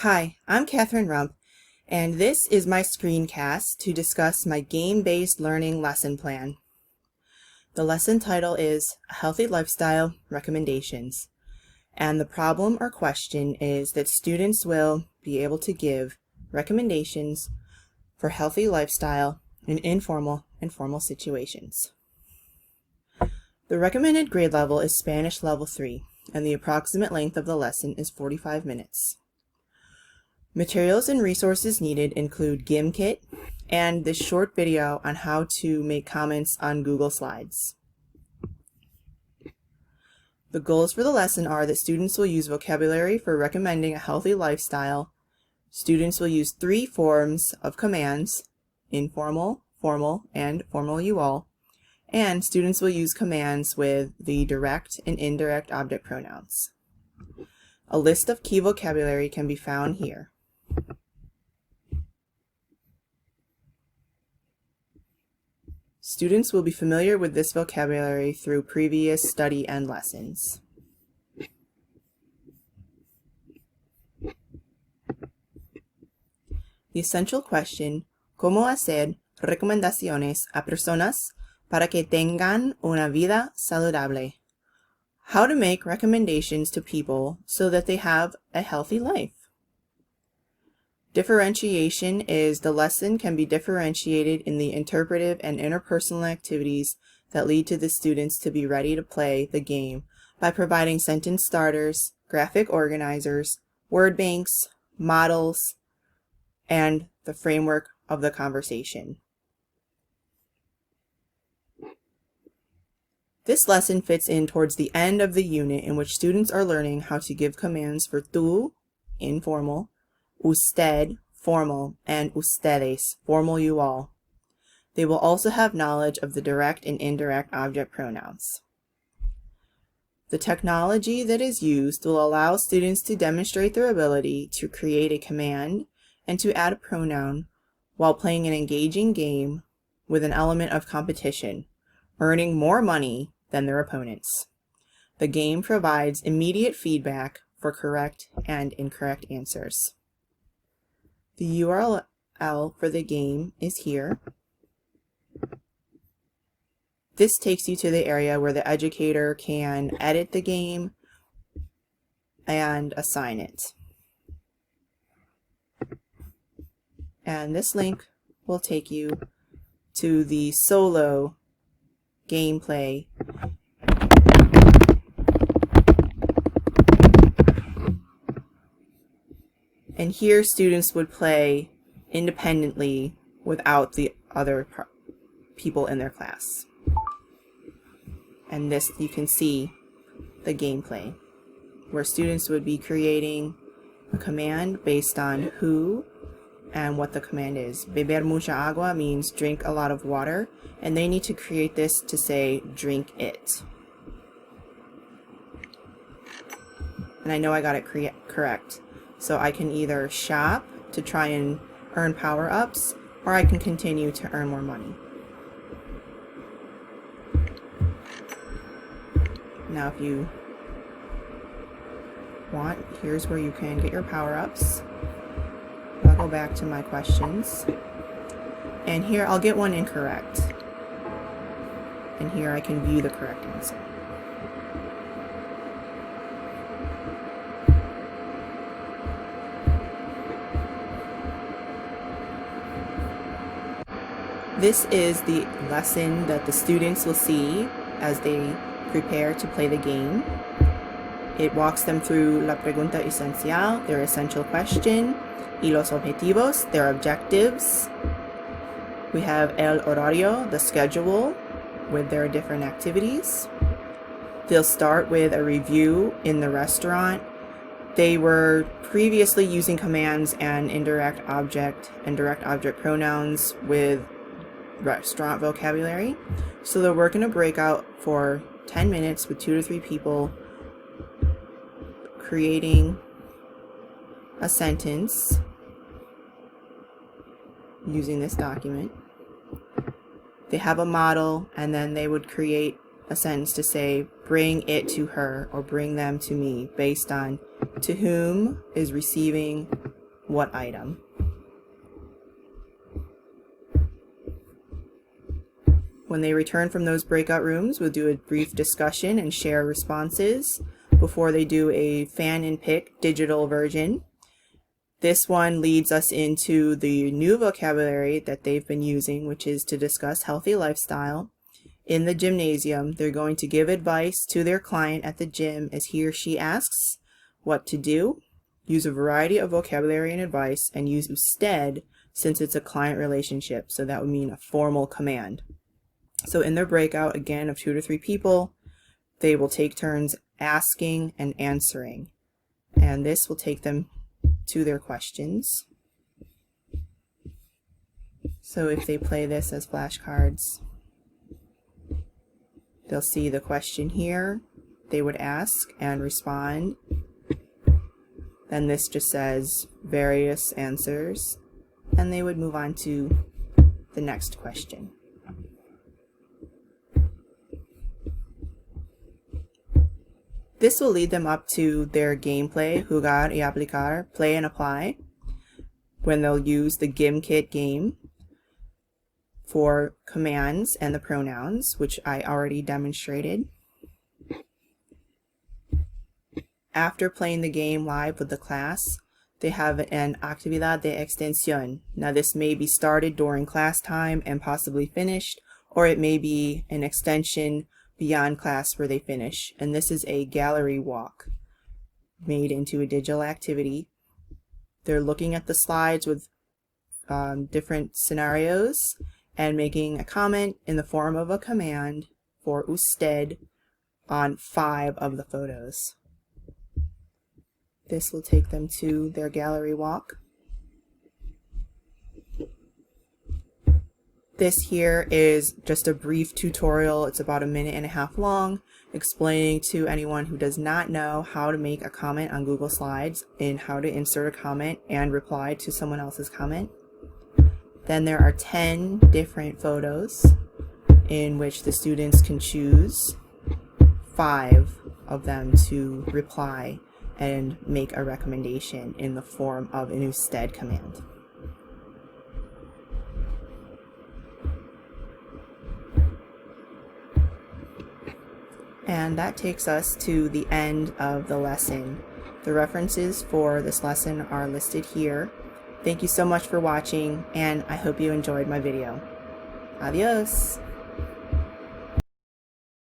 Hi, I'm Catherine Rump, and this is my screencast to discuss my game-based learning lesson plan. The lesson title is A Healthy Lifestyle Recommendations, and the problem or question is that students will be able to give recommendations for healthy lifestyle in informal and formal situations. The recommended grade level is Spanish Level 3, and the approximate length of the lesson is 45 minutes. Materials and resources needed include GimKit and this short video on how to make comments on Google Slides. The goals for the lesson are that students will use vocabulary for recommending a healthy lifestyle. Students will use 3 forms of commands: informal, formal, and formal you all. And students will use commands with the direct and indirect object pronouns. A list of key vocabulary can be found here. Students will be familiar with this vocabulary through previous study and lessons. The essential question: ¿Cómo hacer recomendaciones a personas para que tengan una vida saludable? How to make recommendations to people so that they have a healthy life. Differentiation is the lesson can be differentiated in the interpretive and interpersonal activities that lead to the students to be ready to play the game by providing sentence starters, graphic organizers, word banks, models, and the framework of the conversation. This lesson fits in towards the end of the unit in which students are learning how to give commands for tú, informal, usted, formal, and ustedes, formal you all. They will also have knowledge of the direct and indirect object pronouns. The technology that is used will allow students to demonstrate their ability to create a command and to add a pronoun while playing an engaging game with an element of competition, earning more money than their opponents. The game provides immediate feedback for correct and incorrect answers. The URL for the game is here. This takes you to the area where the educator can edit the game and assign it. And this link will take you to the solo gameplay. And here students would play independently without the other people in their class. And this, you can see the gameplay, where students would be creating a command based on who and what the command is. Beber mucha agua means drink a lot of water, and they need to create this to say drink it. And I know I got it correct. So I can either shop to try and earn power-ups, or I can continue to earn more money. Now if you want, here's where you can get your power-ups. I'll go back to my questions. And here I'll get one incorrect. And here I can view the correct answer. This is the lesson that the students will see as they prepare to play the game. It walks them through la pregunta esencial, their essential question, y los objetivos, their objectives. We have el horario, the schedule, with their different activities. They'll start with a review in the restaurant. They were previously using commands and indirect object and direct object pronouns with restaurant vocabulary. So they're working a breakout for 10 minutes with 2 to 3 people, creating a sentence using this document. They have a model, and then they would create a sentence to say bring it to her or bring them to me, based on to whom is receiving what item. When they return from those breakout rooms, we'll do a brief discussion and share responses before they do a fan and pick digital version. This one leads us into the new vocabulary that they've been using, which is to discuss healthy lifestyle. In the gymnasium, they're going to give advice to their client at the gym as he or she asks what to do, use a variety of vocabulary and advice, and use usted since it's a client relationship, so that would mean a formal command. So in their breakout, again, of 2 to 3 people, they will take turns asking and answering, and this will take them to their questions. So if they play this as flashcards, they'll see the question here. They would ask and respond. Then this just says various answers, and they would move on to the next question. This will lead them up to their gameplay, jugar y aplicar, play and apply, when they'll use the GimKit game for commands and the pronouns, which I already demonstrated. After playing the game live with the class, they have an actividad de extensión. Now this may be started during class time and possibly finished, or it may be an extension beyond class where they finish. And this is a gallery walk made into a digital activity. They're looking at the slides with different scenarios and making a comment in the form of a command for usted on 5 of the photos. This will take them to their gallery walk. This here is just a brief tutorial. It's about 1.5 minutes long, explaining to anyone who does not know how to make a comment on Google Slides and how to insert a comment and reply to someone else's comment. Then there are 10 different photos in which the students can choose 5 of them to reply and make a recommendation in the form of an usted command. And that takes us to the end of the lesson. The references for this lesson are listed here. Thank you so much for watching, and I hope you enjoyed my video. Adios!